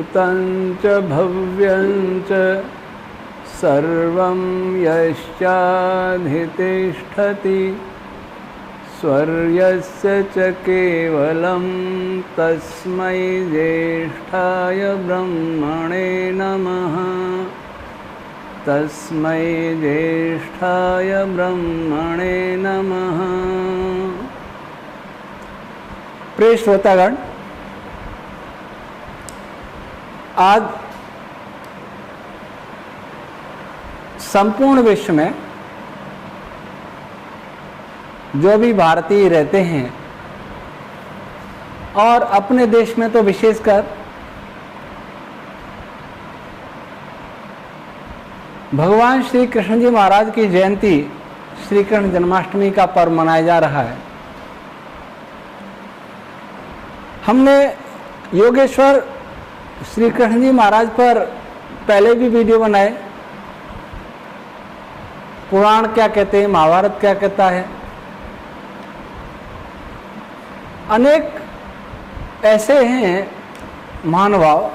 भूतं च भव्यं च सर्वं यश्चाधितिष्ठति स्वर्यस्य च केवलं तस्मै ज्येष्ठाय ब्रह्मणे नमः। तस्मै ज्येष्ठाय ब्रह्मणे नमः। प्रिय श्रोतागण, आज संपूर्ण विश्व में जो भी भारतीय रहते हैं और अपने देश में तो विशेषकर भगवान श्री कृष्ण जी महाराज की जयंती श्री कृष्ण जन्माष्टमी का पर्व मनाया जा रहा है। हमने योगेश्वर श्री कृष्ण जी महाराज पर पहले भी वीडियो बनाए, पुराण क्या कहते हैं, महाभारत क्या कहता है। अनेक ऐसे हैं महानुभाव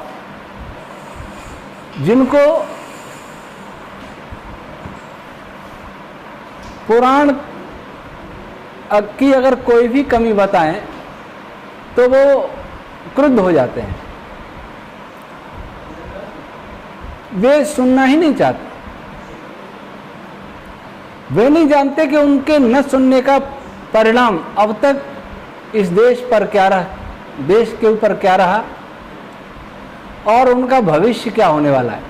जिनको पुराण की अगर कोई भी कमी बताएं तो वो क्रुद्ध हो जाते हैं, वे सुनना ही नहीं चाहते। वे नहीं जानते कि उनके न सुनने का परिणाम अब तक इस देश पर क्या रहा, देश के ऊपर क्या रहा और उनका भविष्य क्या होने वाला है।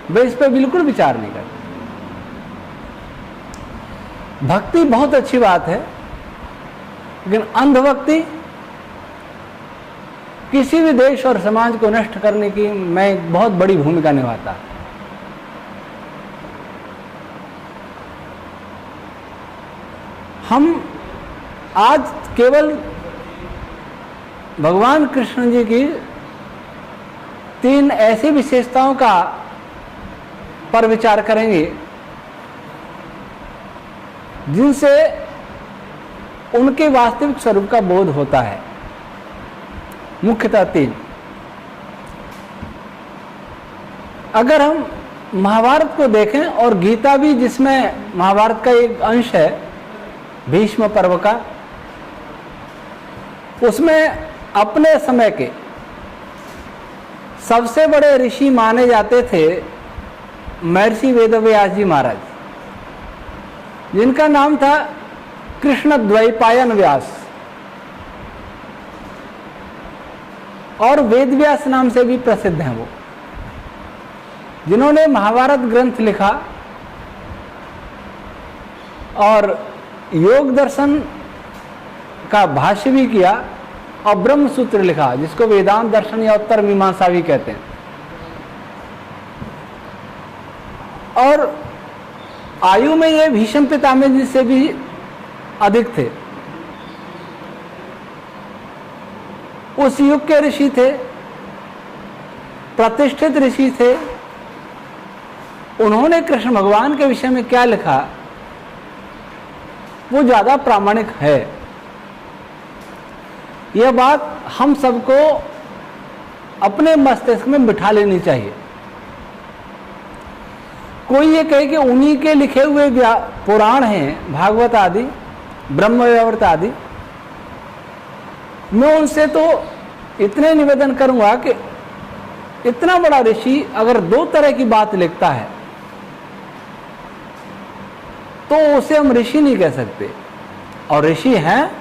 वे इस पर बिल्कुल विचार नहीं करते। भक्ति बहुत अच्छी बात है, लेकिन अंधभक्ति किसी भी देश और समाज को नष्ट करने की में बहुत बड़ी भूमिका निभाता है। हम आज केवल भगवान कृष्ण जी की 3 ऐसी विशेषताओं का पर विचार करेंगे जिनसे उनके वास्तविक स्वरूप का बोध होता है। मुख्यतः 3। अगर हम महाभारत को देखें और गीता भी, जिसमें महाभारत का एक अंश है भीष्म पर्व का, उसमें अपने समय के सबसे बड़े ऋषि माने जाते थे महर्षि वेदव्यास जी महाराज, जिनका नाम था कृष्णद्वैपायन व्यास और वेदव्यास नाम से भी प्रसिद्ध हैं वो, जिन्होंने महाभारत ग्रंथ लिखा और योग दर्शन का भाष्य भी किया और ब्रह्म सूत्र लिखा, जिसको वेदांत दर्शन या उत्तर मीमांसा भी कहते हैं। और आयु में ये भीष्म पितामह जी से भी अधिक थे। उस युग के ऋषि थे, प्रतिष्ठित ऋषि थे। उन्होंने कृष्ण भगवान के विषय में क्या लिखा वो ज्यादा प्रामाणिक है। यह बात हम सबको अपने मस्तिष्क में बिठा लेनी चाहिए। कोई ये कहे कि उन्हीं के लिखे हुए पुराण हैं, भागवत आदि, ब्रह्मवैवर्त आदि, मैं उनसे तो इतने निवेदन करूंगा कि इतना बड़ा ऋषि अगर 2 तरह की बात लिखता है तो उसे हम ऋषि नहीं कह सकते, और ऋषि हैं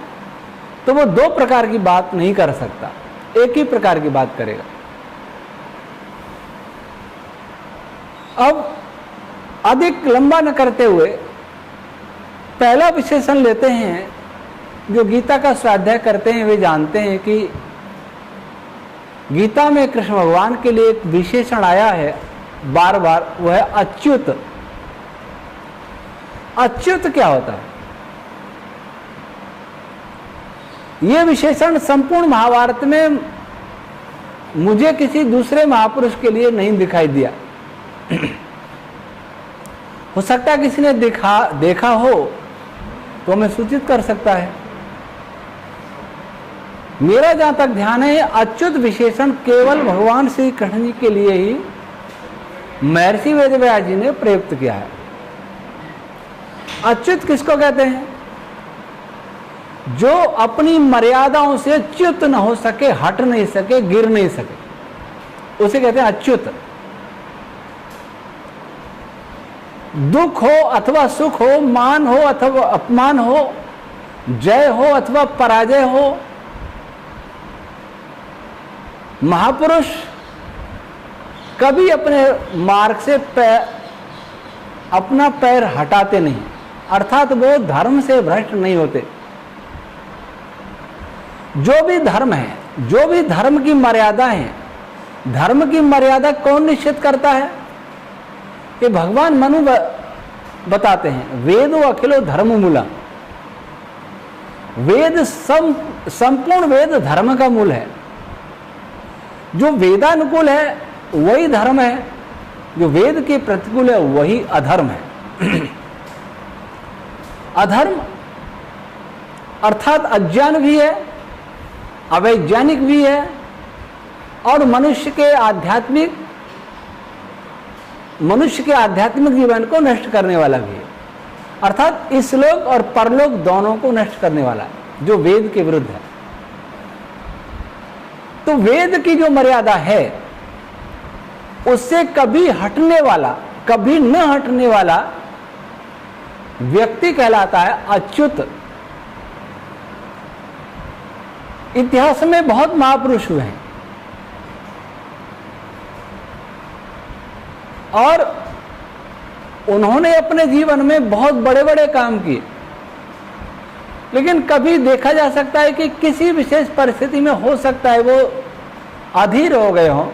तो वो 2 प्रकार की बात नहीं कर सकता, एक ही प्रकार की बात करेगा। अब अधिक लंबा न करते हुए पहला विशेषण लेते हैं। जो गीता का स्वाध्याय करते हैं वे जानते हैं कि गीता में कृष्ण भगवान के लिए एक विशेषण आया है बार बार, वो है अच्युत। अच्युत क्या होता है? यह विशेषण संपूर्ण महाभारत में मुझे किसी दूसरे महापुरुष के लिए नहीं दिखाई दिया। हो सकता है किसी ने देखा हो तो हमें सूचित कर सकता है, मेरा जहां तक ध्यान है, अच्युत विशेषण केवल भगवान श्री कृष्ण जी के लिए ही महर्षि वेदव्यास जी ने प्रयुक्त किया है। अच्युत किसको कहते हैं? जो अपनी मर्यादाओं से च्युत न हो सके, हट नहीं सके, गिर नहीं सके, उसे कहते हैं अच्युत। दुख हो अथवा सुख हो, मान हो अथवा अपमान हो, जय हो अथवा पराजय हो, महापुरुष कभी अपने मार्ग से अपना पैर हटाते नहीं, अर्थात वो धर्म से भ्रष्ट नहीं होते। जो भी धर्म है, जो भी धर्म की मर्यादा है, धर्म की मर्यादा कौन निश्चित करता है? कि भगवान मनु बताते हैं, वेदो अखिलो धर्म मूला। वेद संपूर्ण वेद धर्म का मूल है। जो वेदानुकूल है वही धर्म है, जो वेद के प्रतिकूल है वही अधर्म है। अधर्म अर्थात अज्ञान भी है, अवैज्ञानिक भी है, और मनुष्य के आध्यात्मिक जीवन को नष्ट करने वाला भी है, अर्थात इस लोक और परलोक दोनों को नष्ट करने वाला है, जो वेद के विरुद्ध है। तो वेद की जो मर्यादा है उससे कभी हटने वाला, कभी न हटने वाला व्यक्ति कहलाता है अच्युत। इतिहास में बहुत महापुरुष हुए हैं और उन्होंने अपने जीवन में बहुत बड़े बड़े काम किए, लेकिन कभी देखा जा सकता है कि किसी विशेष परिस्थिति में हो सकता है वो अधीर हो गए हों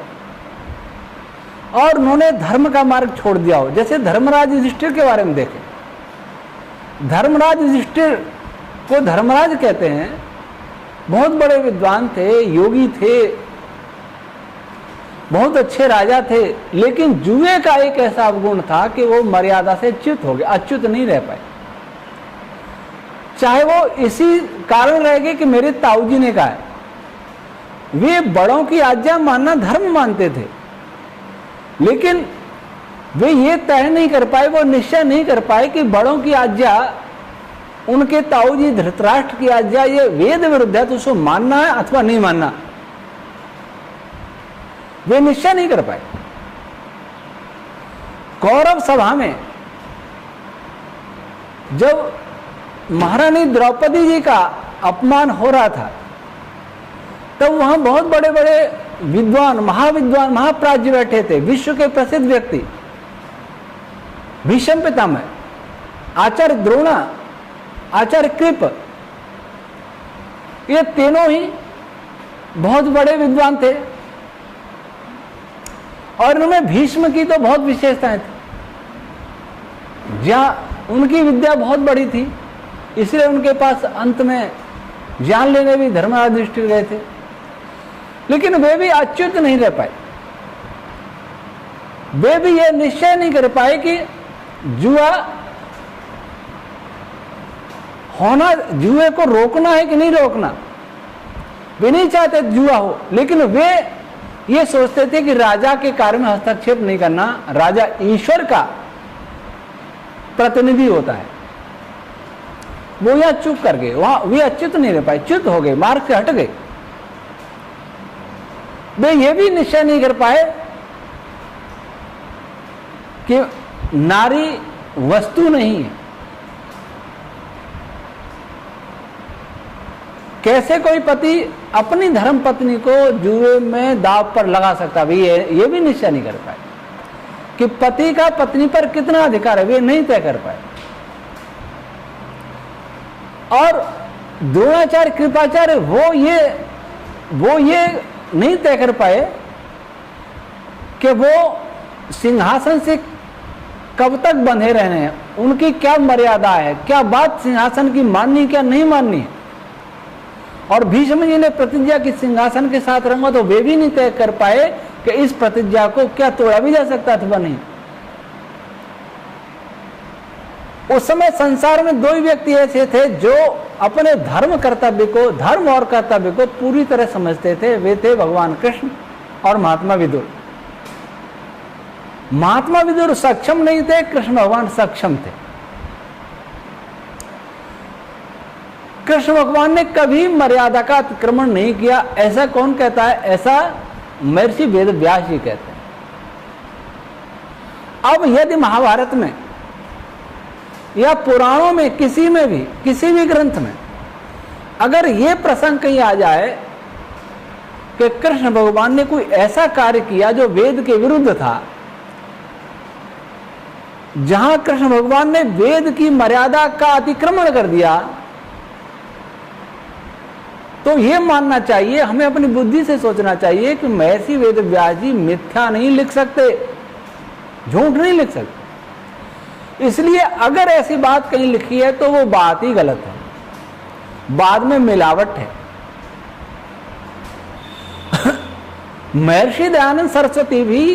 और उन्होंने धर्म का मार्ग छोड़ दिया हो। जैसे धर्मराज युधिष्ठिर के बारे में देखें। धर्मराज युधिष्ठिर को धर्मराज कहते हैं, बहुत बड़े विद्वान थे, योगी थे, बहुत अच्छे राजा थे, लेकिन जुए का एक ऐसा अवगुण था कि वो मर्यादा से च्युत हो गए, अच्युत नहीं रह पाए। चाहे वो इसी कारण रह गए कि मेरे ताऊजी ने कहा है। वे बड़ों की आज्ञा मानना धर्म मानते थे, लेकिन वे ये तय नहीं कर पाए, वो निश्चय नहीं कर पाए कि बड़ों की आज्ञा, उनके ताऊजी धृतराष्ट्र की आज्ञा ये वेद विरुद्ध है तो उसको मानना है अथवा नहीं मानना। वे निश्चय नहीं कर पाए। कौरव सभा में जब महारानी द्रौपदी जी का अपमान हो रहा था, तब वहां बहुत बड़े बड़े विद्वान, महाविद्वान, महाप्राज्य बैठे थे, विश्व के प्रसिद्ध व्यक्ति, भीष्म पितामह, आचार्य द्रोणा, आचार्य कृप, ये तीनों ही बहुत बड़े विद्वान थे और इनमें भीष्म की तो बहुत विशेषताएं थी। जहां उनकी विद्या बहुत बड़ी थी, इसलिए उनके पास अंत में ज्ञान लेने भी धर्मराज युधिष्ठिर गए थे, लेकिन वे भी अच्युत नहीं रह पाए। वे भी यह निश्चय नहीं कर पाए कि जुआ होना, जुए को रोकना है कि नहीं रोकना। वे नहीं चाहते जुआ हो, लेकिन वे ये सोचते थे कि राजा के कार्य में हस्तक्षेप नहीं करना। राजा ईश्वर का प्रतिनिधि होता है। वो यहां चुप कर गए, वहां वे अच्युत नहीं रह पाए, च्युत हो गए, मार्ग से हट गए। वे ये भी निश्चय नहीं कर पाए कि नारी वस्तु नहीं है। कैसे कोई पति अपनी धर्म पत्नी को जुए में दांव पर लगा सकता है, ये भी निश्चय नहीं कर पाए कि पति का पत्नी पर कितना अधिकार है, वे नहीं तय कर पाए। और द्रोणाचार्य, कृपाचार्य वो ये नहीं तय कर पाए कि वो सिंहासन से कब तक बंधे रहने हैं, उनकी क्या मर्यादा है, क्या बात सिंहासन की माननी क्या नहीं माननी है। और भीष्म जी ने प्रतिज्ञा की सिंहासन के साथ रहूंगा, तो वे भी नहीं तय कर पाए कि इस प्रतिज्ञा को क्या तोड़ा भी जा सकता अथवा नहीं। उस समय संसार में दो ही व्यक्ति ऐसे थे जो अपने धर्म और कर्तव्य को पूरी तरह समझते थे। वे थे भगवान कृष्ण और महात्मा विदुर। महात्मा विदुर सक्षम नहीं थे, कृष्ण भगवान सक्षम थे। कृष्ण भगवान ने कभी मर्यादा का अतिक्रमण नहीं किया। ऐसा कौन कहता है? ऐसा महर्षि वेद व्यास जी कहते हैं। अब यदि महाभारत में या पुराणों में किसी भी ग्रंथ में अगर यह प्रसंग कहीं आ जाए कि कृष्ण भगवान ने कोई ऐसा कार्य किया जो वेद के विरुद्ध था, जहां कृष्ण भगवान ने वेद की मर्यादा का अतिक्रमण कर दिया, तो यह मानना चाहिए, हमें अपनी बुद्धि से सोचना चाहिए कि महर्षि वेद व्यास जी मिथ्या नहीं लिख सकते, झूठ नहीं लिख सकते। इसलिए अगर ऐसी बात कहीं लिखी है तो वो बात ही गलत है, बाद में मिलावट है। महर्षि दयानंद सरस्वती भी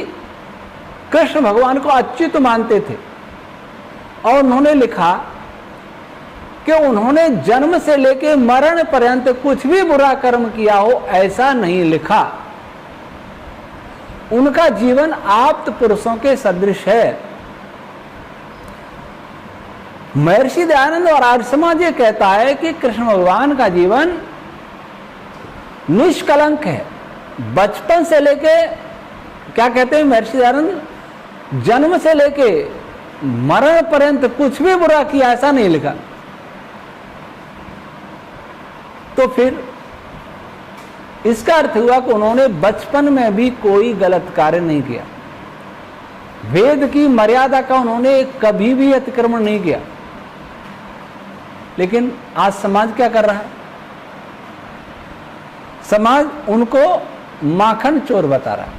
कृष्ण भगवान को अच्युत मानते थे और उन्होंने लिखा कि उन्होंने जन्म से लेकर मरण पर्यंत कुछ भी बुरा कर्म किया हो, ऐसा नहीं लिखा। उनका जीवन आप्त पुरुषों के सदृश है। महर्षि दयानंद और आर्य समाज ये कहता है कि कृष्ण भगवान का जीवन निष्कलंक है। बचपन से लेके, क्या कहते हैं महर्षि दयानंद, जन्म से लेके मरण पर्यंत कुछ भी बुरा किया, ऐसा नहीं लिखा। तो फिर इसका अर्थ हुआ कि उन्होंने बचपन में भी कोई गलत कार्य नहीं किया। वेद की मर्यादा का उन्होंने कभी भी अतिक्रमण नहीं किया। लेकिन आज समाज क्या कर रहा है? समाज उनको माखन चोर बता रहा है।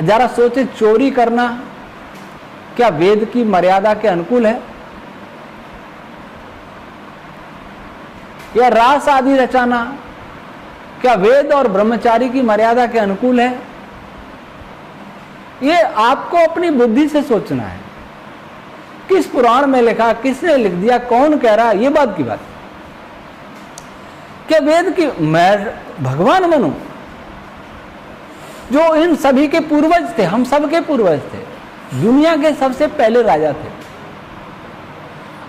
जरा सोचे, चोरी करना क्या वेद की मर्यादा के अनुकूल है? या रास आदि रचाना क्या वेद और ब्रह्मचारी की मर्यादा के अनुकूल है? ये आपको अपनी बुद्धि से सोचना है। किस पुराण में लिखा, किसने लिख दिया, कौन कह रहा, ये बात की बात। क्या वेद की, मैं भगवान मनु जो इन सभी के पूर्वज थे, हम सब के पूर्वज थे, दुनिया के सबसे पहले राजा थे,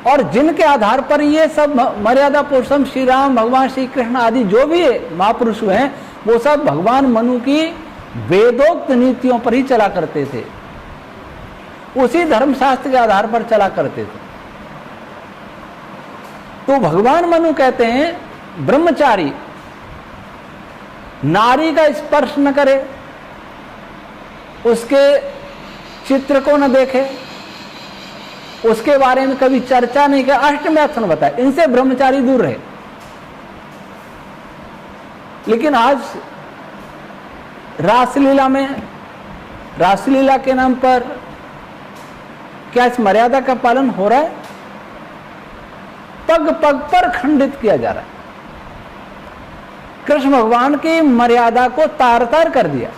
और जिनके आधार पर ये सब मर्यादा पुरुषों श्री राम, भगवान श्री कृष्ण आदि जो भी महापुरुष हैं, वो सब भगवान मनु की वेदोक्त नीतियों पर ही चला करते थे, उसी धर्मशास्त्र के आधार पर चला करते थे। तो भगवान मनु कहते हैं ब्रह्मचारी नारी का स्पर्श न करे, उसके चित्र को न देखे, उसके बारे में कभी चर्चा नहीं करे। अष्टमैथुन बताए, इनसे ब्रह्मचारी दूर रहे। लेकिन आज रासलीला में, रासलीला के नाम पर क्या इस मर्यादा का पालन हो रहा है? पग पग पर खंडित किया जा रहा है। कृष्ण भगवान की मर्यादा को तार तार कर दिया।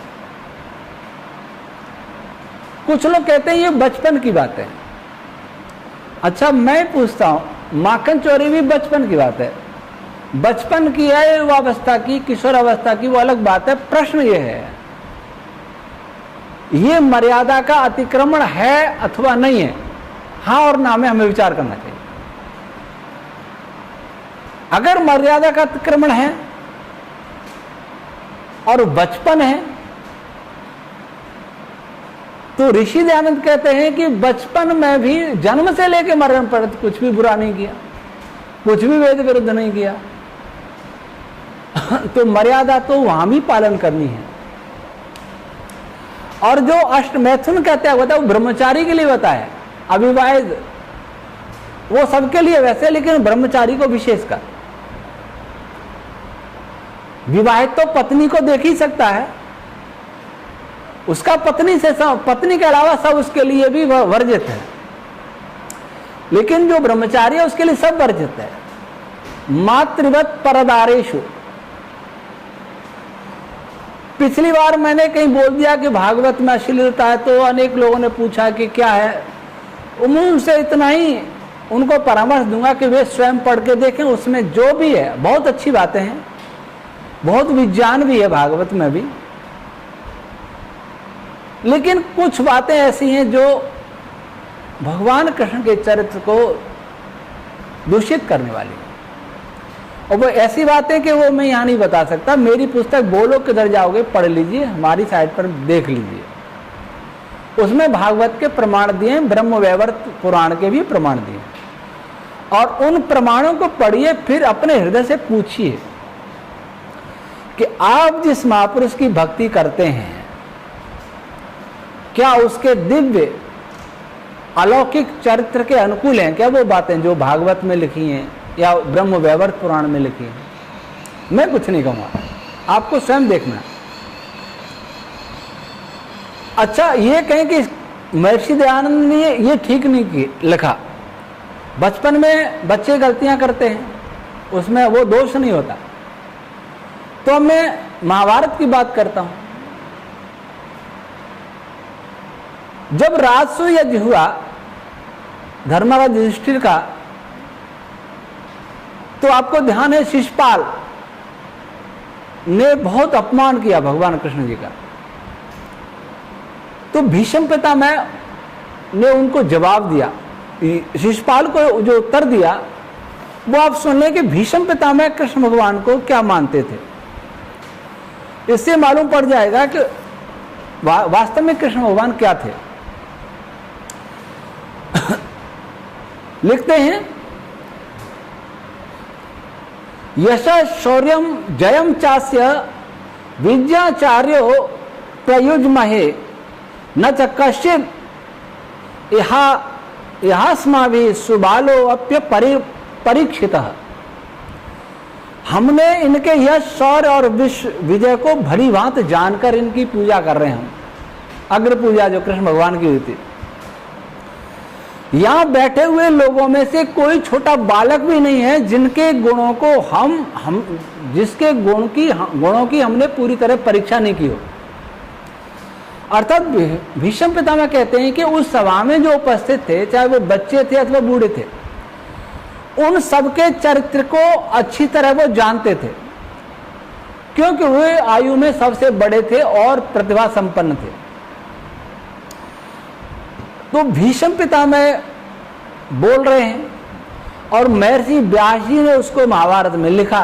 कुछ लोग कहते हैं ये बचपन की बात है। अच्छा, मैं पूछता हूं, माखन चोरी भी बचपन की बात है? बचपन की है, युवावस्था की, किशोर अवस्था की, वो अलग बात है। प्रश्न ये है, ये मर्यादा का अतिक्रमण है अथवा नहीं है? हाँ और ना में हमें विचार करना चाहिए। अगर मर्यादा का अतिक्रमण है और बचपन है, तो ऋषि दयानंद कहते हैं कि बचपन में भी, जन्म से लेकर मरण पर्यंत कुछ भी बुरा नहीं किया, कुछ भी वेद विरुद्ध नहीं किया, तो मर्यादा तो वहां भी पालन करनी है। और जो अष्टमैथुन कहते हैं वो ब्रह्मचारी के लिए होता है, अविवाहित वो सबके लिए वैसे, लेकिन ब्रह्मचारी को विशेषकर। विवाहित तो पत्नी को देख ही सकता है, उसका पत्नी से सब, पत्नी के अलावा सब उसके लिए भी वर्जित है। लेकिन जो ब्रह्मचारी है उसके लिए सब वर्जित है। मातृवत परदारेषु। पिछली बार मैंने कहीं बोल दिया कि भागवत में अश्लीलता है, तो अनेक लोगों ने पूछा कि क्या है, उम्मीद से इतना ही उनको परामर्श दूंगा कि वे स्वयं पढ़ के देखें, उसमें जो भी है बहुत अच्छी बातें हैं, बहुत विज्ञान भी है भागवत में भी, लेकिन कुछ बातें ऐसी हैं जो भगवान कृष्ण के चरित्र को दूषित करने वाली है। और वो ऐसी बातें कि वो मैं यहाँ नहीं बता सकता। मेरी पुस्तक बोलो किधर जाओगे पढ़ लीजिए, हमारी साइट पर देख लीजिए, उसमें भागवत के प्रमाण दिए, ब्रह्मवैवर्त पुराण के भी प्रमाण दिए, और उन प्रमाणों को पढ़िए, फिर अपने हृदय से पूछिए कि आप जिस महापुरुष की भक्ति करते हैं क्या उसके दिव्य अलौकिक चरित्र के अनुकूल हैं क्या वो बातें जो भागवत में लिखी हैं या ब्रह्मवैवर्त पुराण में लिखी हैं। मैं कुछ नहीं कहूँगा, आपको स्वयं देखना। अच्छा, ये कहें कि महर्षि दयानंद ने ये ठीक नहीं लिखा, बचपन में बच्चे गलतियां करते हैं, उसमें वो दोष नहीं होता। तो मैं महाभारत की बात करता हूं। जब राजसूय यज्ञ हुआ धर्मराज युधिष्ठिर का, तो आपको ध्यान है शिशुपाल ने बहुत अपमान किया भगवान कृष्ण जी का। तो भीष्म पितामह ने उनको जवाब दिया, शिशुपाल को जो उत्तर दिया वो आप सुन लें कि भीष्म पितामह कृष्ण भगवान को क्या मानते थे। इससे मालूम पड़ जाएगा कि वास्तव में कृष्ण भगवान क्या थे। लिखते हैं, यश शौर्यम जयम चास्य विद्याचार्यो प्रयुज्महे न च कश्चित् इहास्माभिः सुबालो अप्य परीक्षितः। हमने इनके यश शौर्य और विश्व विजय को भली भांति जानकर इनकी पूजा कर रहे हैं। हम अग्र पूजा जो कृष्ण भगवान की हुई थी। यहां बैठे हुए लोगों में से कोई छोटा बालक भी नहीं है जिनके गुणों को हम जिसके गुणों की हमने पूरी तरह परीक्षा नहीं की हो। अर्थात भीष्म पितामह कहते हैं कि उस सभा में जो उपस्थित थे, चाहे वो बच्चे थे अथवा बूढ़े थे, उन सबके चरित्र को अच्छी तरह वो जानते थे, क्योंकि वे आयु में सबसे बड़े थे और प्रतिभा संपन्न थे। तो भीष्म पितामह बोल रहे हैं और महर्षि व्यास जी ने उसको महाभारत में लिखा,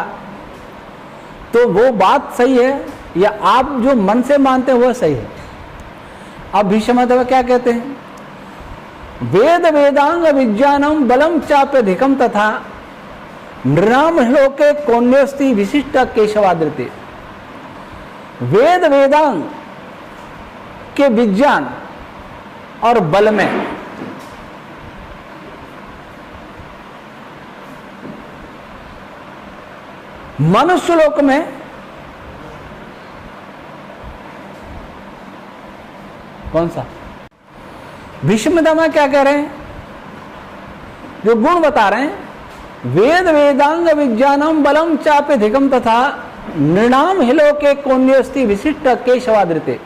तो वो बात सही है या आप जो मन से मानते हैं वो सही है। अब भीष्म पितामह क्या कहते हैं, वेद वेदांग विज्ञानम बलम चाप्यधिकम तथा नृणाम लोके कौन्योस्ति विशिष्ट केशवादृते। वेद वेदांग के विज्ञान और बल में मनुष्य लोक में कौन सा, भीष्म पितामह क्या कह रहे हैं, जो गुण बता रहे हैं, वेद वेदांग विज्ञानम बलम चाप्यधिकम तथा नृणाम हिलोके कौन्योस्ति विशिष्ट केशवादृते।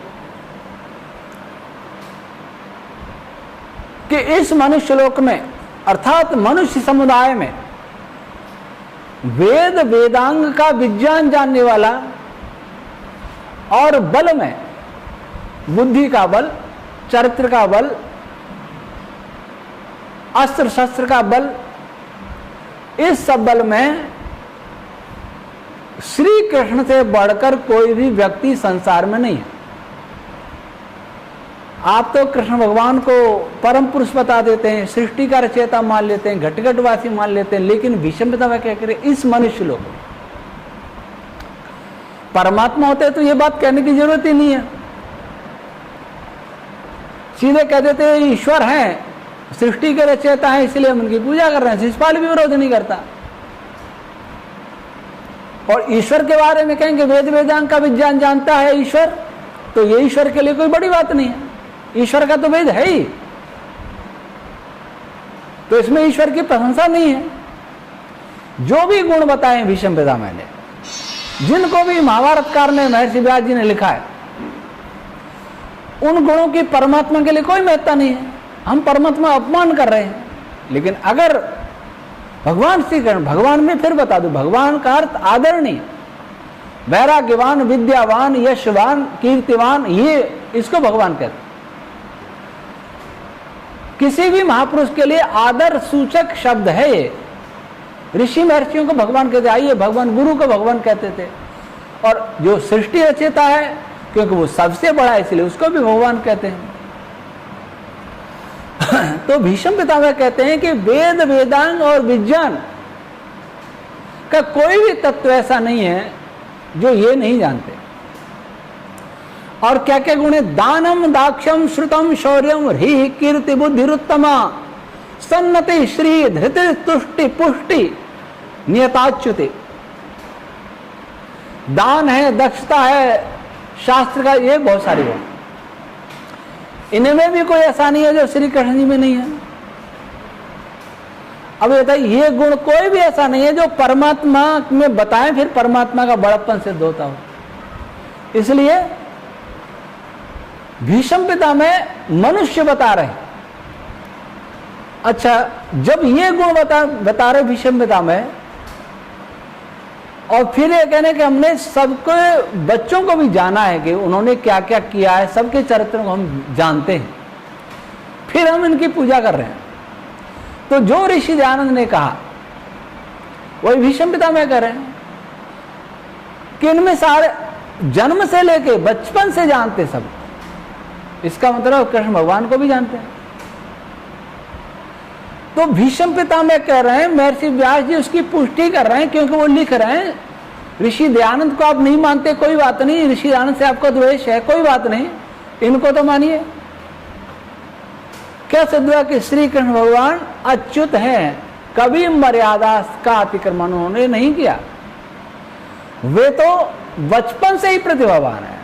कि इस मनुष्य लोक में अर्थात मनुष्य समुदाय में वेद वेदांग का विज्ञान जानने वाला और बल में बुद्धि का बल, चरित्र का बल, अस्त्र शस्त्र का बल, इस सब बल में श्री कृष्ण से बढ़कर कोई भी व्यक्ति संसार में नहीं है। आप तो कृष्ण भगवान को परम पुरुष बता देते हैं, सृष्टि का रचयिता मान लेते हैं, घट घटवासी मान लेते हैं, लेकिन भीष्म पितामह क्या कह रहे, इस मनुष्य लोग परमात्मा होते तो ये बात कहने की जरूरत ही नहीं है, सीधे कह देते हैं ईश्वर हैं, सृष्टि के रचयिता हैं, इसलिए हम उनकी पूजा कर रहे हैं। शिशुपाल भी विरोध नहीं करता। और ईश्वर के बारे में कहेंगे वेद वेदांग का विज्ञान जानता है ईश्वर, तो ये ईश्वर के लिए कोई बड़ी बात नहीं है, ईश्वर का तो वेद है ही, तो इसमें ईश्वर की प्रशंसा नहीं है। जो भी गुण बताए भीष्म पितामह ने, जिनको भी महाभारतकार ने महर्षि व्यास जी ने लिखा है, उन गुणों की परमात्मा के लिए कोई महत्ता नहीं है। हम परमात्मा अपमान कर रहे हैं। लेकिन अगर भगवान श्री कृष्ण, भगवान में फिर बता दूं, भगवान का अर्थ आदरणीय, वैराग्यवान, विद्यावान, यशवान, कीर्तिवान, ये इसको भगवान कहते हैं। किसी भी महापुरुष के लिए आदर सूचक शब्द है ये। ऋषि महर्षियों को भगवान कहते, आइए भगवान, गुरु को भगवान कहते थे। और जो सृष्टि रचयिता है, क्योंकि वो सबसे बड़ा है इसलिए उसको भी भगवान कहते हैं। तो भीष्म पितामह कहते हैं कि वेद, वेदांग और विज्ञान का कोई भी तत्व ऐसा नहीं है जो ये नहीं जानते। और क्या क्या गुण है? दानम, दाक्षम, श्रुतम, शौर्यम, ह्रीः, कीर्ति, बुद्धिरुत्तमा, सन्नति, श्री, धृति, तुष्टि, पुष्टि, नियताच्युति। दान है, दक्षता है, शास्त्र का, ये बहुत सारे गुण। इनमें भी कोई ऐसा नहीं है जो श्री कृष्ण जी में नहीं है। अब ये गुण कोई भी ऐसा नहीं है जो परमात्मा में बताएं फिर परमात्मा का बड़प्पन सिद्ध होता हो। इसलिए भीष्म पितामह मनुष्य बता रहे। अच्छा, जब ये गुण बता रहे भीष्म पितामह, और फिर ये कहने कि हमने सबके बच्चों को भी जाना है कि उन्होंने क्या क्या किया है, सबके चरित्र को हम जानते हैं, फिर हम इनकी पूजा कर रहे हैं। तो जो ऋषि दयानंद ने कहा वही भीष्म पितामह कह रहे हैं कि इनमें सारे जन्म से लेके बचपन से जानते सब। इसका मतलब कृष्ण भगवान को भी जानते हैं। तो भीष्म पितामह कह रहे हैं, महर्षि व्यास जी उसकी पुष्टि कर रहे हैं, क्योंकि वो लिख रहे हैं ऋषि दयानंद को आप नहीं मानते कोई बात नहीं, ऋषि दयानंद से आपका द्वेष है कोई बात नहीं, इनको तो मानिए। क्या सिद्ध हुआ कि श्री कृष्ण भगवान अच्युत हैं, कभी मर्यादा का अतिक्रमण उन्होंने नहीं किया। वे तो बचपन से ही प्रतिभावान है,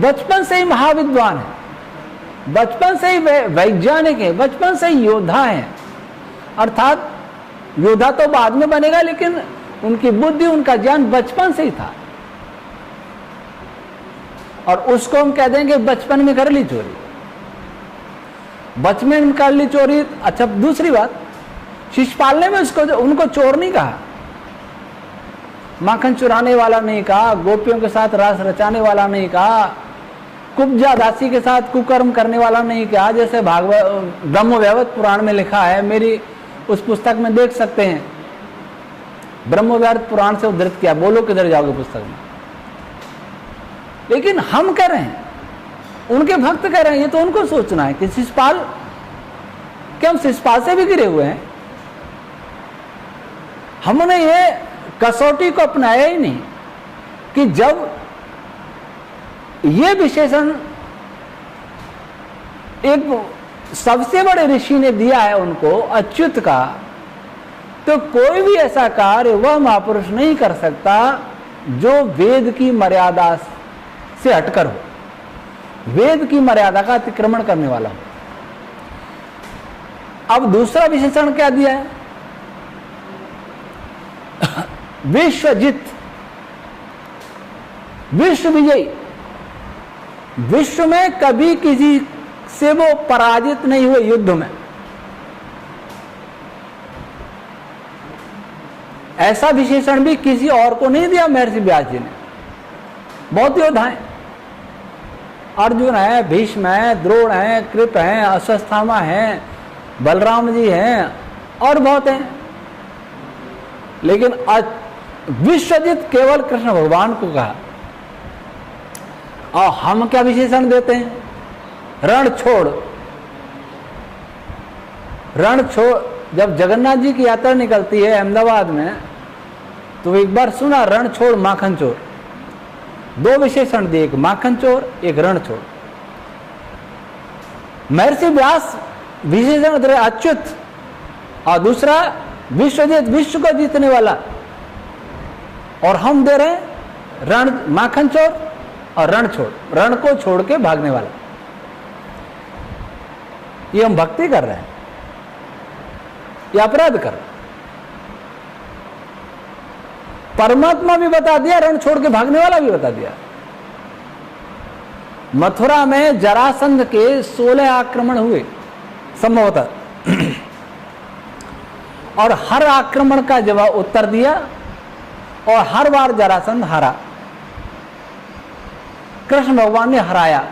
बचपन से ही महाविद्वान है, बचपन से ही वैज्ञानिक है, बचपन से ही योद्धा हैं। अर्थात योद्धा तो बाद में बनेगा, लेकिन उनकी बुद्धि, उनका ज्ञान बचपन से ही था। और उसको हम कह देंगे बचपन में कर ली चोरी, बचपन में कर ली चोरी। अच्छा, दूसरी बात, शिशुपाल ने भी उनको चोर नहीं कहा, माखन चुराने वाला नहीं कहा, गोपियों के साथ रास रचाने वाला नहीं कहा, कुब्जा दासी के साथ कुकर्म करने वाला नहीं कहा, जैसे भागवत ब्रह्मवैवर्त पुराण में लिखा है। मेरी उस पुस्तक में देख सकते हैं, ब्रह्मवैवर्त पुराण से उद्धृत किया, बोलो किधर जाओगे पुस्तक में। लेकिन हम कह रहे हैं, उनके भक्त कह रहे हैं, ये तो उनको सोचना है कि शिशुपाल, क्या हम शिशुपाल से भी गिरे हुए हैं? हमने ये कसौटी को अपनाया ही नहीं कि जब ये विशेषण एक सबसे बड़े ऋषि ने दिया है उनको अच्युत का, तो कोई भी ऐसा कार्य वह महापुरुष नहीं कर सकता जो वेद की मर्यादा से हटकर हो, वेद की मर्यादा का अतिक्रमण करने वाला हो। अब दूसरा विशेषण क्या दिया है? विश्वजित, विश्व विजयी। विश्व में कभी किसी से वो पराजित नहीं हुए युद्ध में। ऐसा विशेषण भी किसी और को नहीं दिया महर्षि व्यास जी ने। बहुत योद्धा हैं, अर्जुन है, भीष्म है, द्रोण है, कृप है, अश्वत्थामा है, बलराम जी हैं और बहुत हैं। लेकिन विश्वजित केवल कृष्ण भगवान को कहा। और हम क्या विशेषण देते हैं? रण छोड़। रण छोड़, जब जगन्नाथ जी की यात्रा निकलती है अहमदाबाद में, तो एक बार सुना रण छोड़ माखन चोर। दो विशेषण दिए, एक माखन चोर, एक रण छोड़। महर्षि व्यास विशेषण दे रहे अच्युत, और दूसरा विश्वजित, विश्व को जीतने वाला। और हम दे रहे रण, माखन चोर और रण छोड़, रण को छोड़ के भागने वाला। ये हम भक्ति कर रहे हैं, ये अपराध कर रहे हैं। परमात्मा भी बता दिया, रण छोड़ के भागने वाला भी बता दिया। मथुरा में जरासंध के 16 आक्रमण हुए। संभवतः, और हर आक्रमण का जवाब उत्तर दिया और हर बार जरासंध हारा। कृष्ण भगवान ने हराया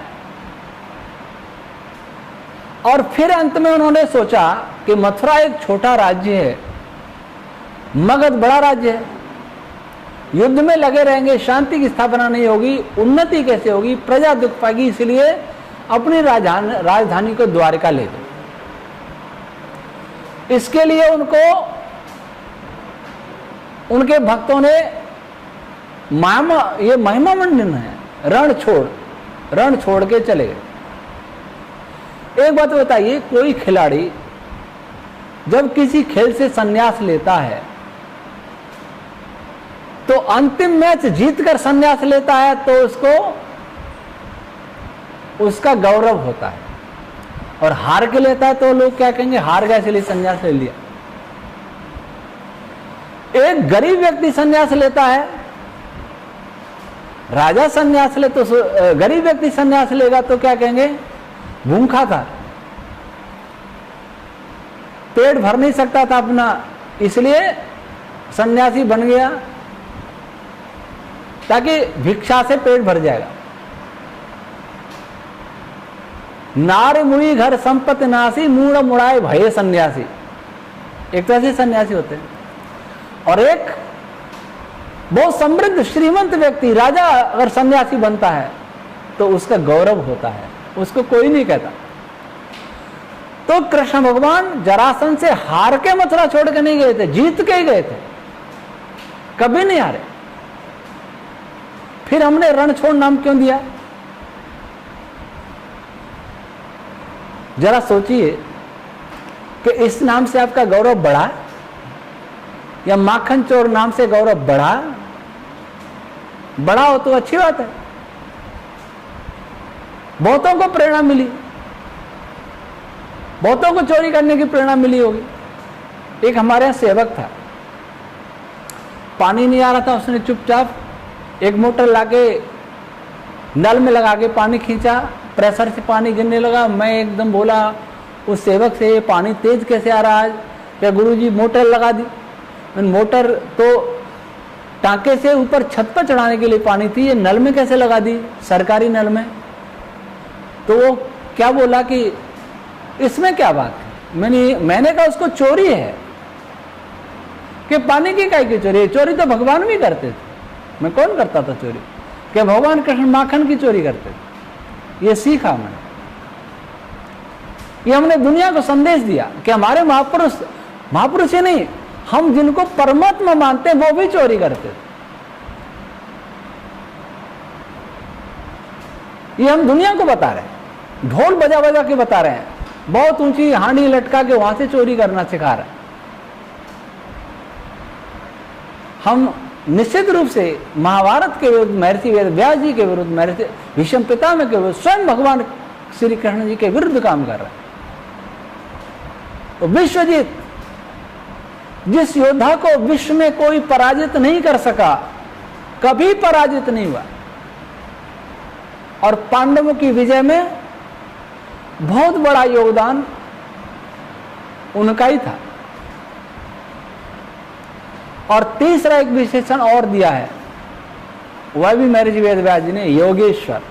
और फिर अंत में उन्होंने सोचा कि मथुरा एक छोटा राज्य है, मगध बड़ा राज्य है, युद्ध में लगे रहेंगे, शांति की स्थापना नहीं होगी, उन्नति कैसे होगी, प्रजा दुख पाएगी, इसलिए अपनी राजधानी को द्वारका ले दो। इसके लिए उनको उनके भक्तों ने ये महिमा मंडन है, रण छोड़ के चले गए। एक बात बताइए, कोई खिलाड़ी जब किसी खेल से संन्यास लेता है तो अंतिम मैच जीतकर संन्यास लेता है तो उसका गौरव होता है, और हार के लेता है तो लोग क्या कहेंगे, हार गया इसलिए संन्यास ले लिया। एक गरीब व्यक्ति संन्यास लेता है, राजा संन्यास ले तो गरीब व्यक्ति संन्यास लेगा तो क्या कहेंगे, भूखा था, पेट भर नहीं सकता था अपना, इसलिए सन्यासी बन गया ताकि भिक्षा से पेट भर जाएगा। नार मुई घर संपत्ति नासी, मूढ़ मुड़ाए भये सन्यासी, एक तरह से सन्यासी होते हैं। और एक बहुत समृद्ध श्रीमंत व्यक्ति, राजा अगर सन्यासी बनता है तो उसका गौरव होता है, उसको कोई नहीं कहता। तो कृष्ण भगवान जरासंध से हार के मथुरा छोड़ के नहीं गए थे, जीत के ही गए थे, कभी नहीं हारे। फिर हमने रणछोड़ नाम क्यों दिया? जरा सोचिए कि इस नाम से आपका गौरव बढ़ा या माखन चोर नाम से गौरव बढ़ा हो तो अच्छी बात है, बहुतों को प्रेरणा मिली, बहुतों को चोरी करने की प्रेरणा मिली होगी। एक हमारे यहां सेवक था, पानी नहीं आ रहा था, उसने चुपचाप एक मोटर लाके नल में लगा के पानी खींचा, प्रेशर से पानी गिरने लगा। मैं एकदम बोला उस सेवक से, ये पानी तेज कैसे आ रहा है? क्या गुरुजी मोटर लगा दी? मोटर तो टांके से ऊपर छत पर चढ़ाने के लिए पानी थी, ये नल में कैसे लगा दी, सरकारी नल में? तो वो क्या बोला कि इसमें क्या बात है? मैंने कहा उसको चोरी है कि पानी की काहे की चोरी है? चोरी तो भगवान भी करते थे, मैं कौन करता था चोरी? क्या भगवान कृष्ण माखन की चोरी करते थे? ये सीखा मैंने, ये हमने दुनिया को संदेश दिया कि हमारे महापुरुष ही नहीं, हम जिनको परमात्मा मानते हैं वो भी चोरी करते थे। ये हम दुनिया को बता रहे हैं, ढोल बजा बजा के बता रहे हैं, बहुत ऊंची हांडी लटका के वहां से चोरी करना सिखा रहे हैं। हम निश्चित रूप से महाभारत के विरुद्ध, महर्षि वेद व्यास जी के विरुद्ध, महर्षि भीष्म पितामह के विरुद्ध, स्वयं भगवान श्री कृष्ण जी के विरुद्ध काम कर रहे हैं। तो विश्वजीत, जिस योद्धा को विश्व में कोई पराजित नहीं कर सका, कभी पराजित नहीं हुआ, और पांडवों की विजय में बहुत बड़ा योगदान उनका ही था। और तीसरा एक विशेषण और दिया है, वह भी महर्षि वेद व्यास जी ने, योगेश्वर,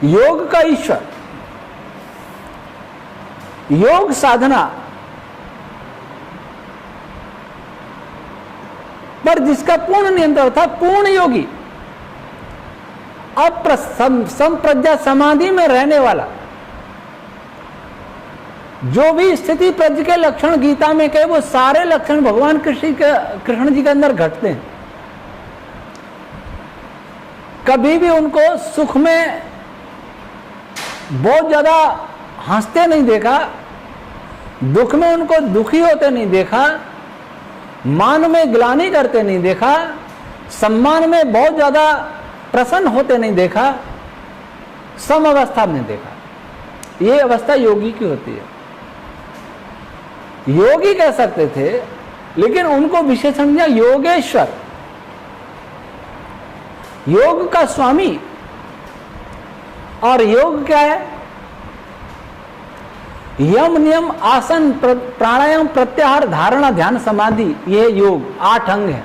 योग का ईश्वर। योग साधना पर जिसका पूर्ण नियंत्रण था, पूर्ण योगी, संप्रज्ञा समाधि में रहने वाला, जो भी स्थिति प्रज्ञ के लक्षण गीता में कहे वो सारे लक्षण भगवान कृष्ण जी के अंदर घटते हैं। कभी भी उनको सुख में बहुत ज्यादा हंसते नहीं देखा, दुख में उनको दुखी होते नहीं देखा, मान में ग्लानि करते नहीं देखा, सम्मान में बहुत ज्यादा प्रसन्न होते नहीं देखा, सम अवस्था में देखा। ये अवस्था योगी की होती है। योगी कह सकते थे, लेकिन उनको विशेषण दिया योगेश्वर, योग का स्वामी। और योग क्या है? यम नियम आसन प्राणायाम प्रत्याहार धारणा ध्यान समाधि, ये योग 8 अंग है।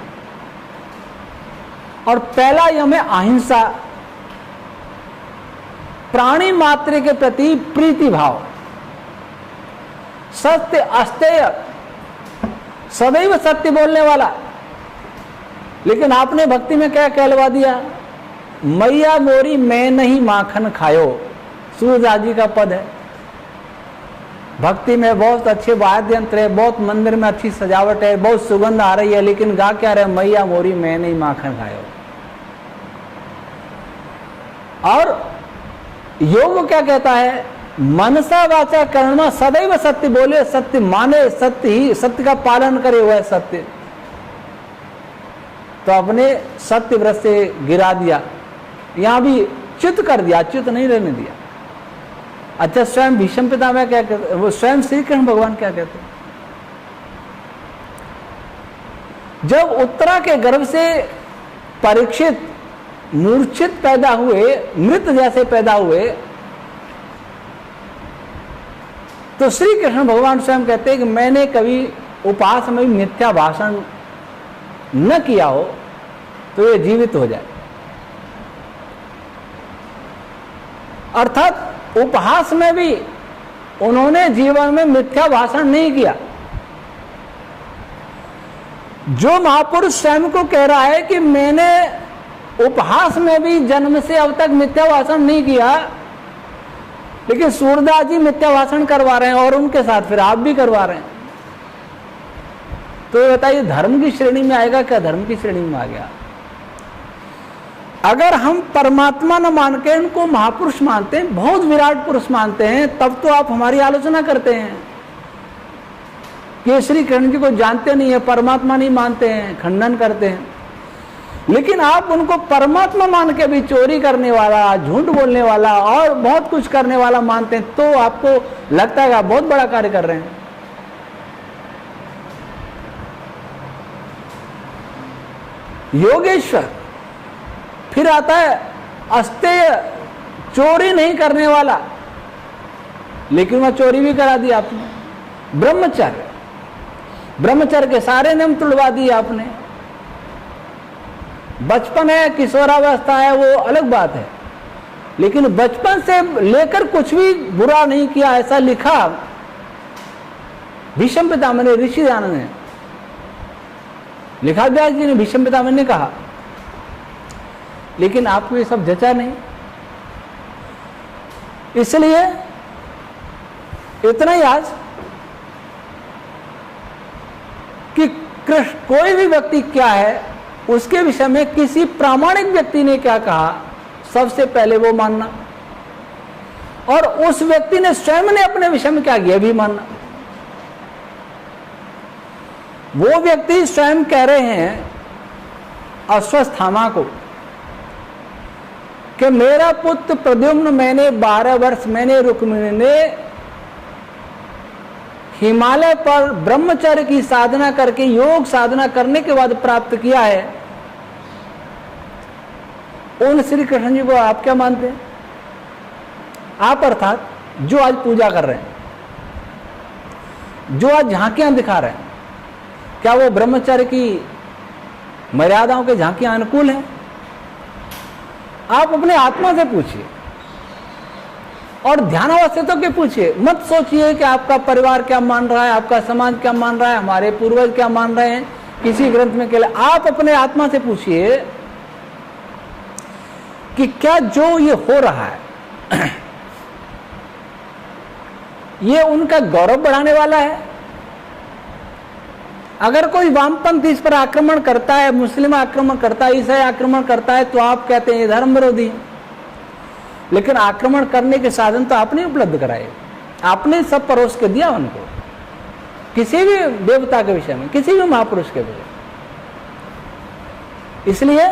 और पहला यम है अहिंसा, प्राणी मात्र के प्रति प्रीति भाव, सत्य अस्तेय, सदैव सत्य बोलने वाला। लेकिन आपने भक्ति में क्या कहलवा दिया, मैया मोरी मैं नहीं माखन खायो, सूरदास जी का पद है। भक्ति में बहुत अच्छे वाद्य यंत्र है, बहुत मंदिर में अच्छी सजावट है, बहुत सुगंध आ रही है, लेकिन गा क्या रहे, मैया मोरी मैं नहीं माखन खायो। और योग क्या कहता है, मनसा वाचा कर्म सदैव सत्य बोले, सत्य माने, सत्य ही सत्य का पालन करे, हुआ है सत्य। तो अपने सत्य व्रत से गिरा दिया, यहां भी च्युत कर दिया, च्युत नहीं रहने दिया। अच्छा, स्वयं भीष्म पितामह क्या कहते, वो स्वयं श्री कृष्ण भगवान क्या कहते हैं, जब उत्तरा के गर्भ से परीक्षित मूर्छित पैदा हुए, मृत जैसे पैदा हुए, तो श्री कृष्ण भगवान स्वयं कहते हैं कि मैंने कभी उपहास में मिथ्या भाषण न किया हो तो ये जीवित हो जाए। अर्थात उपहास में भी उन्होंने जीवन में मिथ्या भाषण नहीं किया। जो महापुरुष स्वयं को कह रहा है कि मैंने उपहास में भी जन्म से अब तक मिथ्या भाषण नहीं किया, लेकिन सूरदास जी मिथ्या भाषण करवा रहे हैं और उनके साथ फिर आप भी करवा रहे हैं, तो ये बताइए धर्म की श्रेणी में आएगा क्या, धर्म की श्रेणी में आ गया। अगर हम परमात्मा न मान के इनको महापुरुष मानते हैं, बहुत विराट पुरुष मानते हैं, तब तो आप हमारी आलोचना करते हैं कि श्री कृष्ण जी को जानते नहीं है, परमात्मा नहीं मानते हैं, खंडन करते हैं। लेकिन आप उनको परमात्मा मान के भी चोरी करने वाला, झूठ बोलने वाला और बहुत कुछ करने वाला मानते हैं, तो आपको लगता है आप बहुत बड़ा कार्य कर रहे हैं। योगेश्वर फिर आता है अस्तेय, चोरी नहीं करने वाला, लेकिन वह चोरी भी करा दी आपने। ब्रह्मचर्य, ब्रह्मचर्य के सारे नियम तुड़वा दिए आपने। बचपन है, किशोरावस्था है, वो अलग बात है, लेकिन बचपन से लेकर कुछ भी बुरा नहीं किया, ऐसा लिखा भीष्म पितामह ने, ऋषि दयानंद ने लिखा, व्यास जी ने, भीष्म पितामह ने कहा। लेकिन आपको ये सब जचा नहीं, इसलिए इतना ही आज कि कृष्ण कोई भी व्यक्ति क्या है उसके विषय में किसी प्रामाणिक व्यक्ति ने क्या कहा, सबसे पहले वो मानना, और उस व्यक्ति ने स्वयं ने अपने विषय में क्या किया भी मानना। वो व्यक्ति स्वयं कह रहे हैं अश्वत्थामा को कि मेरा पुत्र प्रद्युम्न मैंने 12 वर्ष मैंने रुक्मिणी ने हिमालय पर ब्रह्मचर्य की साधना करके योग साधना करने के बाद प्राप्त किया है। उन श्री कृष्ण जी को आप क्या मानते हैं? आप अर्थात जो आज पूजा कर रहे हैं, जो आज झांकियां दिखा रहे हैं, क्या वो ब्रह्मचर्य की मर्यादाओं के झांकियां अनुकूल हैं? आप अपने आत्मा से पूछिए और ध्यानावस्थितों के पूछिए। मत सोचिए कि आपका परिवार क्या मान रहा है, आपका समाज क्या मान रहा है, हमारे पूर्वज क्या मान रहे हैं, किसी ग्रंथ में क्या। आप अपने आत्मा से पूछिए कि क्या जो ये हो रहा है ये उनका गौरव बढ़ाने वाला है? अगर कोई वामपंथ इस पर आक्रमण करता है, मुस्लिम आक्रमण करता है, ईसाई आक्रमण करता है, तो आप कहते हैं ये धर्म विरोधी है। लेकिन आक्रमण करने के साधन तो आपने उपलब्ध कराए, आपने सब परोस के दिया उनको, किसी भी देवता के विषय में, किसी भी महापुरुष के विषय। इसलिए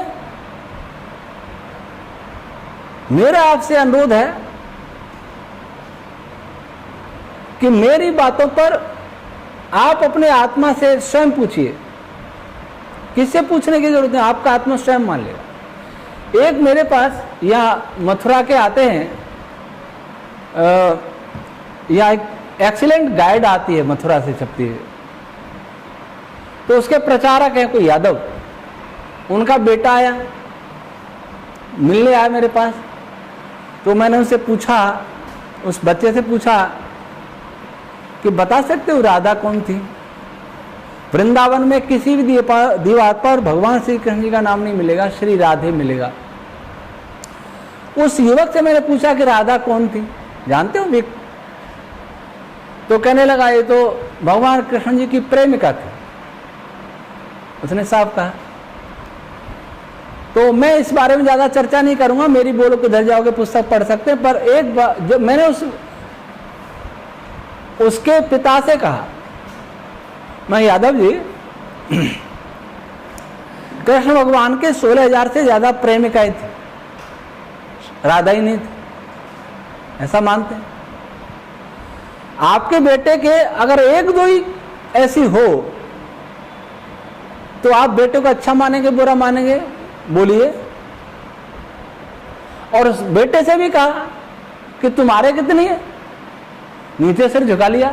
मेरा आपसे अनुरोध है कि मेरी बातों पर आप अपने आत्मा से स्वयं पूछिए। किससे पूछने की जरूरत है, आपका आत्मा स्वयं मान लेगा। एक मेरे पास यहाँ मथुरा के आते हैं, यहाँ एक एक्सीलेंट गाइड आती है मथुरा से छपती है, तो उसके प्रचारक हैं कोई यादव, उनका बेटा आया, मिलने आया मेरे पास। तो मैंने उनसे पूछा, उस बच्चे से पूछा कि बता सकते हो राधा कौन थी? वृंदावन में किसी भी दीवार पर भगवान श्री कृष्ण जी का नाम नहीं मिलेगा, श्री राधे मिलेगा। उस युवक से मैंने पूछा कि राधा कौन थी, जानते हो? तो कहने लगा ये तो भगवान कृष्ण जी की प्रेमिका थी, उसने साफ कहा। तो मैं इस बारे में ज्यादा चर्चा नहीं करूंगा, मेरी बोलो किधर जाओगे पुस्तक पढ़ सकते हैं। पर एक बार जब मैंने उसके पिता से कहा, मैं यादव जी, कृष्ण भगवान के 16,000 से ज्यादा प्रेमिकाएं थी, राधा ही नहीं थी, ऐसा मानते हैं। आपके बेटे के अगर एक दो ही ऐसी हो तो आप बेटे को अच्छा मानेंगे बुरा मानेंगे? बोलिए। और उस बेटे से भी कहा कि तुम्हारे कितनी है, नीचे सिर झुका लिया।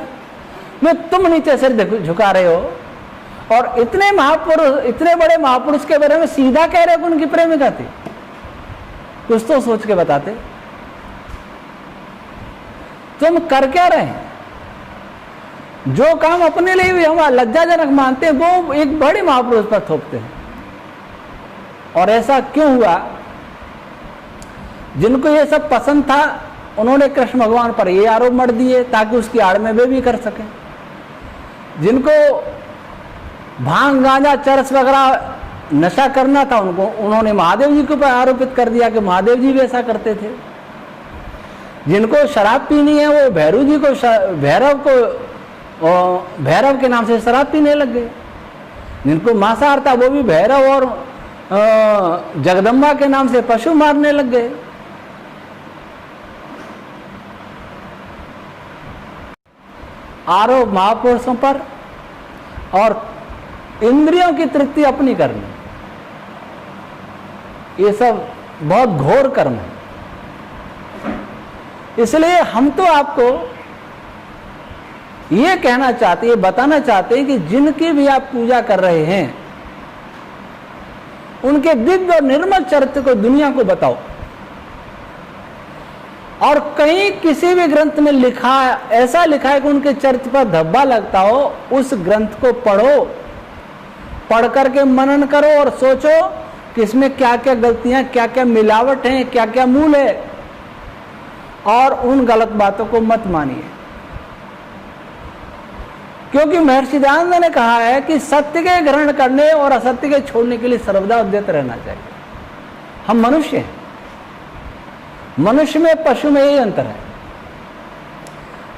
मैं तुम नीचे सिर झुका रहे हो और इतने महापुरुष, इतने बड़े महापुरुष के बारे में सीधा कह रहे हो कि उनकी प्रेमिका थी। कुछ तो सोच के बताते। तुम कर क्या रहे हैं? जो काम अपने लिए भी हम लज्जाजनक मानते हैं वो एक बड़े महापुरुष पर थोपते हैं। और ऐसा क्यों हुआ? जिनको ये सब पसंद था उन्होंने कृष्ण भगवान पर ये आरोप मढ़ दिए ताकि उसकी आड़ में वे भी कर सकें। जिनको भांग गांजा चरस वगैरह नशा करना था उन्होंने महादेव जी के ऊपर आरोपित कर दिया कि महादेव जी भी ऐसा करते थे। जिनको शराब पीनी है वो भैरव के नाम से शराब पीने लग गए। जिनको मांसाहार था वो भी भैरव और जगदम्बा के नाम से पशु मारने लग गए। आरोप महापुरुषों पर और इंद्रियों की तृप्ति अपनी करनी, ये सब बहुत घोर कर्म है। इसलिए हम तो आपको ये कहना चाहते, ये बताना चाहते हैं कि जिनकी भी आप पूजा कर रहे हैं उनके दिव्य और निर्मल चरित्र को दुनिया को बताओ। और कहीं किसी भी ग्रंथ में ऐसा लिखा है कि उनके चरित्र पर धब्बा लगता हो, उस ग्रंथ को पढ़ो, पढ़ करके मनन करो और सोचो कि इसमें क्या क्या गलतियां, क्या क्या मिलावट है, क्या क्या मूल है, और उन गलत बातों को मत मानिए। क्योंकि महर्षि दयानंद ने कहा है कि सत्य के ग्रहण करने और असत्य के छोड़ने के लिए सर्वदा उद्यत रहना चाहिए। हम मनुष्य हैं, मनुष्य में पशु में यही अंतर है।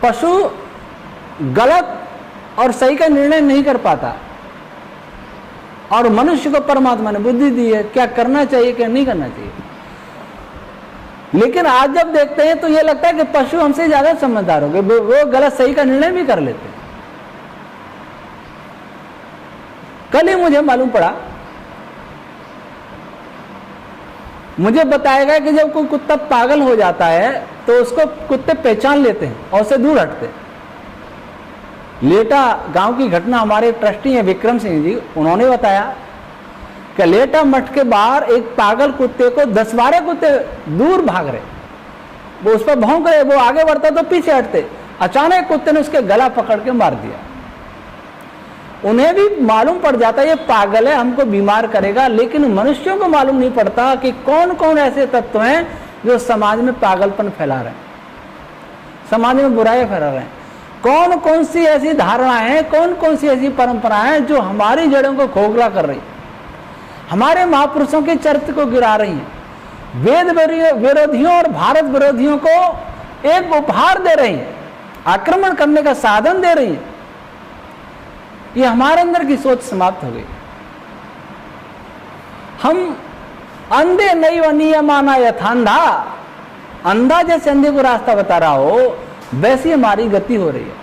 पशु गलत और सही का निर्णय नहीं कर पाता और मनुष्य को परमात्मा ने बुद्धि दी है क्या करना चाहिए क्या नहीं करना चाहिए। लेकिन आज जब देखते हैं तो ये लगता है कि पशु हमसे ज्यादा समझदार हो गए, वो गलत सही का निर्णय भी कर लेते हैं। कल ही मुझे मालूम पड़ा, मुझे बताया गया कि जब कोई कुत्ता पागल हो जाता है तो उसको कुत्ते पहचान लेते हैं और उसे दूर हटते हैं। लेटा गांव की घटना, हमारे ट्रस्टी हैं विक्रम सिंह जी, उन्होंने बताया कि लेटा मठ के बाहर एक पागल कुत्ते को 10-12 कुत्ते दूर भाग रहे, वो उस पर भौंक रहे, वो आगे बढ़ता तो पीछे हटते। अचानक कुत्ते ने उसके गला पकड़ के मार दिया। उन्हें भी मालूम पड़ जाता ये पागल है, हमको बीमार करेगा, लेकिन मनुष्यों को मालूम नहीं पड़ता कि कौन कौन ऐसे तत्व हैं जो समाज में पागलपन फैला रहे हैं, समाज में बुराई फैला रहे हैं। कौन कौन सी ऐसी धारणाएं हैं, कौन कौन सी ऐसी परंपराएं हैं जो हमारी जड़ों को खोखला कर रही, हमारे महापुरुषों के चरित्र को गिरा रही हैं, वेद विरोधियों और भारत विरोधियों को एक उपहार दे रही हैं, आक्रमण करने का साधन दे रही हैं। ये हमारे अंदर की सोच समाप्त हो गई। हम अंधे नहीं नियमाना यथांधा, अंधा जैसे अंधे को रास्ता बता रहा हो वैसी हमारी गति हो रही है।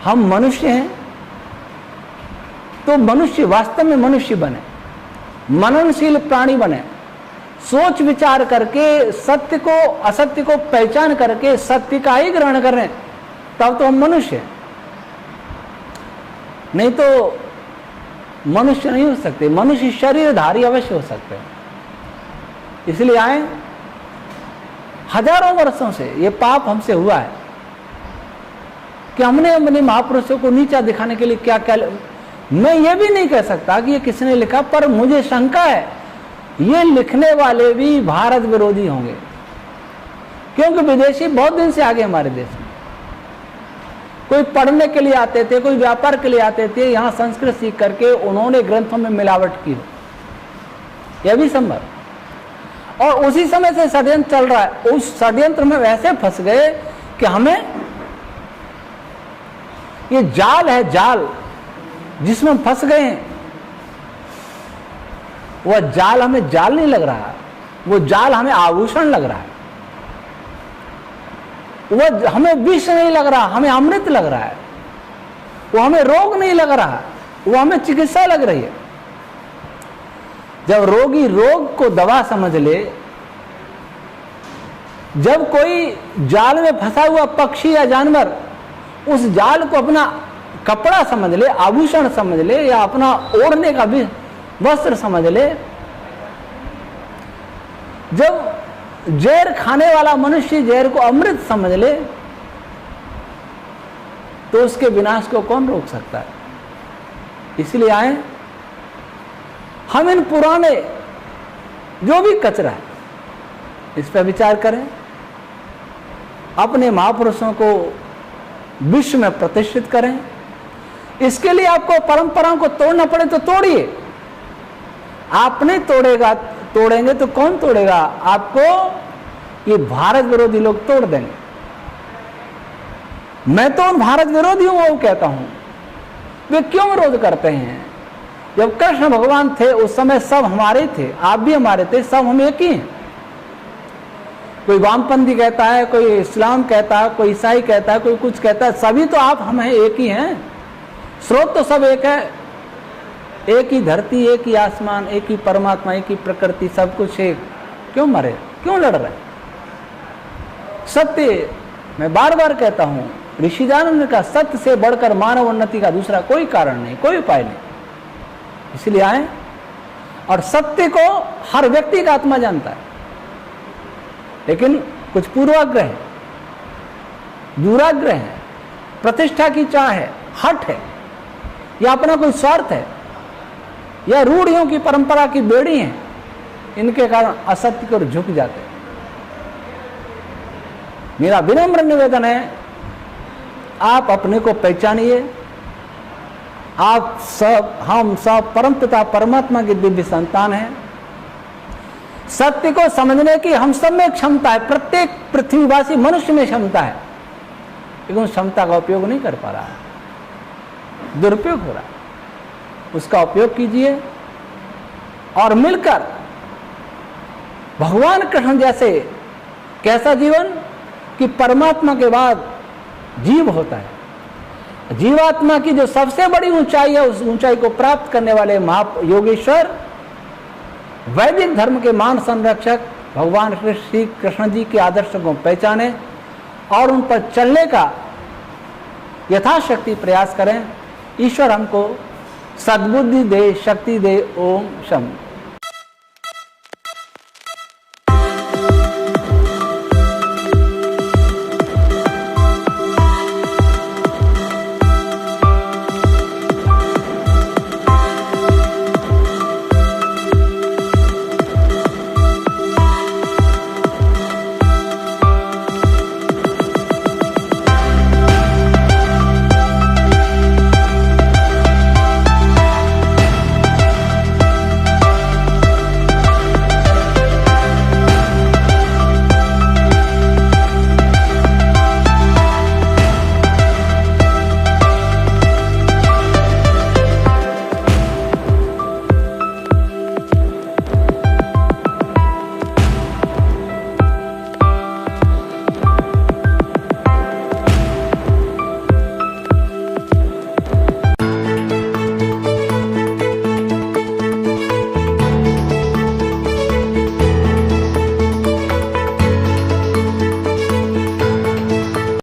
हम मनुष्य हैं तो मनुष्य वास्तव में मनुष्य बने, मननशील प्राणी बने, सोच विचार करके सत्य को असत्य को पहचान करके सत्य का ही ग्रहण कर रहे हैं, तब तो हम मनुष्य हैं। नहीं तो मनुष्य नहीं हो सकते। मनुष्य शरीरधारी अवश्य हो सकते हैं। इसलिए आए, हजारों वर्षों से ये पाप हमसे हुआ है कि हमने अपने महापुरुषों को नीचा दिखाने के लिए क्या क्या। मैं ये भी नहीं कह सकता कि ये किसने लिखा, पर मुझे शंका है ये लिखने वाले भी भारत विरोधी होंगे, क्योंकि विदेशी बहुत दिन से आगे हमारे देश में। कोई पढ़ने के लिए आते थे, कोई व्यापार के लिए आते थे, यहां संस्कृत सीख करके उन्होंने ग्रंथों में मिलावट की, यह भी संभव। और उसी समय से षड्यंत्र चल रहा है। उस षड्यंत्र में वैसे फंस गए कि हमें ये जाल है, जाल जिसमें हम फंस गए हैं, वह जाल हमें जाल नहीं लग रहा, वो जाल हमें आभूषण लग रहा है। वह हमें विष नहीं लग रहा, हमें अमृत लग रहा है। वो हमें रोग नहीं लग रहा, वो हमें चिकित्सा लग रही है। जब रोगी रोग को दवा समझ ले, जब कोई जाल में फंसा हुआ पक्षी या जानवर उस जाल को अपना कपड़ा समझ ले, आभूषण समझ ले, या अपना ओढ़ने का भी वस्त्र समझ ले, जब जहर खाने वाला मनुष्य जहर को अमृत समझ ले, तो उसके विनाश को कौन रोक सकता है। इसलिए आए, हम इन पुराने जो भी कचरा है इस पर विचार करें, अपने महापुरुषों को विश्व में प्रतिष्ठित करें। इसके लिए आपको परंपराओं को तोड़ना पड़े तो तोड़िए। आप नहीं तोड़ेंगे तो कौन तोड़ेगा? आपको ये भारत विरोधी लोग तोड़ देंगे। मैं तो उन भारत विरोधियों को कहता हूं, वे क्यों विरोध करते हैं? जब कृष्ण भगवान थे उस समय सब हमारे थे, आप भी हमारे थे, सब हम एक ही हैं। कोई वामपंथी कहता है, कोई इस्लाम कहता है, कोई ईसाई कहता है, कोई कुछ कहता है, सभी तो आप हम हैं, एक ही हैं। स्रोत तो सब एक है, एक ही धरती, एक ही आसमान, एक ही परमात्मा, एक ही प्रकृति, सब कुछ एक। क्यों मरे, क्यों लड़ रहे? सत्य, मैं बार बार कहता हूं, ऋषि दयानंद ने कहा, सत्य से बढ़कर मानव उन्नति का दूसरा कोई कारण नहीं, कोई उपाय नहीं। इसलिए आए, और सत्य को हर व्यक्ति का आत्मा जानता है, लेकिन कुछ पूर्वाग्रह है, दुराग्रह है, प्रतिष्ठा की चाह है, हट है, या अपना कोई स्वार्थ है, या रूढ़ियों की परंपरा की बेड़ी है, इनके कारण असत्य को झुक जाते हैं। मेरा विनम्र निवेदन है, आप अपने को पहचानिए। आप सब, हम सब परमपिता परमात्मा की दिव्य संतान हैं। सत्य को समझने की हम सब में क्षमता है, प्रत्येक पृथ्वीवासी मनुष्य में क्षमता है, लेकिन उस क्षमता का उपयोग नहीं कर पा रहा है, दुरुपयोग हो रहा है। उसका उपयोग कीजिए और मिलकर भगवान कृष्ण जैसे कैसा जीवन कि परमात्मा के बाद जीव होता है। जीवात्मा की जो सबसे बड़ी ऊंचाई है, उस ऊंचाई को प्राप्त करने वाले महायोगेश्वर, वैदिक धर्म के मान संरक्षक भगवान श्री कृष्ण जी के आदर्शों को पहचाने और उन पर चलने का यथाशक्ति प्रयास करें। ईश्वर हमको सद्बुद्धि दे, शक्ति दे। ओम शम।